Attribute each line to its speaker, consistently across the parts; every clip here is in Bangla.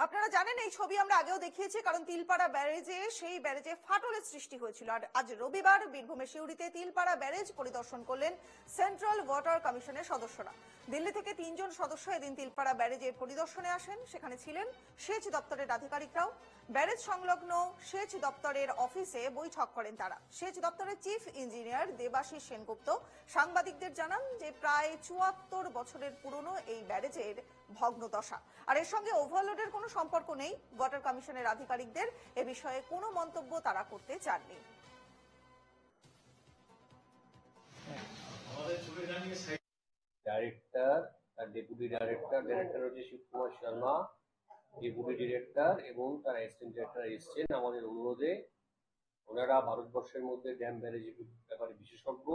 Speaker 1: আপনারা জানেন এই ছবি আমরা আগেও দেখিয়েছি, কারণ তিলপাড়া ব্যারেজে সেই ব্যারেজে ফাটলের সৃষ্টি হয়েছিল। আর আজ রবিবার বীরভূমের সিউড়িতে তিলপাড়া ব্যারেজ পরিদর্শন করলেন সেন্ট্রাল ওয়াটার কমিশনের সদস্যরা। দিল্লি থেকে 3 জন সদস্য এদিন তিলপাড়া ব্যারেজে পরিদর্শনে আসেন। সেখানে ছিলেন সেচ দপ্তরের আধিকারিকরাও। ব্যারেজ সংলগ্ন সেচ দপ্তরের অফিসে বৈঠক করেন তারা। সেচ দপ্তরের চিফ ইঞ্জিনিয়ার দেবাশিস সেনগুপ্ত সাংবাদিকদের জানান যে প্রায় 74 বছরের পুরনো এই ব্যারেজের ভগ্নদশা। আর এর সঙ্গে ওভারলোডের কোনো সম্পর্ক নেই। ওয়াটার কমিশনের আধিকারিকদের এ বিষয়ে কোনো মন্তব্য তারা করতে চাননি।
Speaker 2: ডাইরেক্টর আর ডেপুটি ডাইরেক্টর, ডাইরেক্টর হচ্ছে শিবকুমার শর্মা, ডেপুটি ডিরেক্টর এবং তার অ্যাসিস্ট্যান্ট ডিরেক্টর এসছেন আমাদের অনুরোধে। ওনারা ভারতবর্ষের মধ্যে ড্যাম ব্যারেজের ব্যাপারে বিশেষজ্ঞ।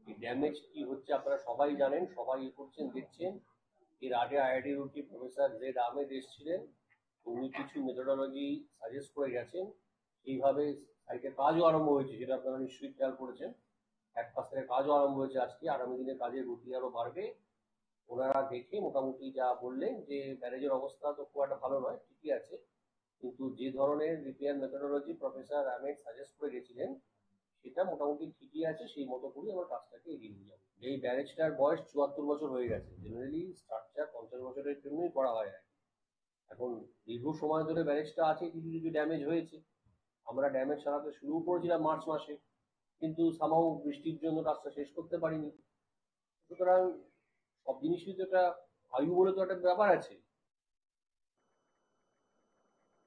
Speaker 2: এই ড্যামেজ কি হচ্ছে আপনারা সবাই জানেন, সবাই করছেন, দেখছেন। এর আগে আইআইটি রুটি প্রফেসর জেড আহমেদ এসেছিলেন, উনি কিছু মেথোডোলজি সাজেস্ট করে গেছেন। সেইভাবে সাইটের কাজও আরম্ভ হয়েছে, সেটা আপনারা নিশ্চয়ই খেয়াল করেছেন। এক পাশ থেকে কাজও আরম্ভ হয়েছে আজকে, আগামী দিনে কাজের গতি আরো বাড়বে। ওনারা দেখে মোটামুটি যা বললেন যে ব্যারেজের অবস্থা তো খুব একটা ভালো নয়, ঠিকই আছে, কিন্তু যে ধরনের repair methodology professor Ahmed suggest করে গেছিলেন সেটা মোটামুটি ঠিকই আছে। সেই মতো করে আমার কাজটাকে এগিয়ে নিয়ে যাবো। এই ব্যারেজটার বয়স 74 বছর হয়ে গেছে। জেনারেলি স্ট্রাকচার 50 বছরের জন্যই করা হয় আর কি। এখন দীর্ঘ সময় ধরে ব্যারেজটা আছে, কিছু কিছু ড্যামেজ হয়েছে। আমরা ড্যামেজ সারাতে শুরু করেছিলাম মার্চ মাসে, কিন্তু সামাও বৃষ্টির জন্য কাজটা শেষ করতে পারিনি। সুতরাং সব জিনিসই তো একটা আয়ু বলে তো একটা ব্যাপার আছে।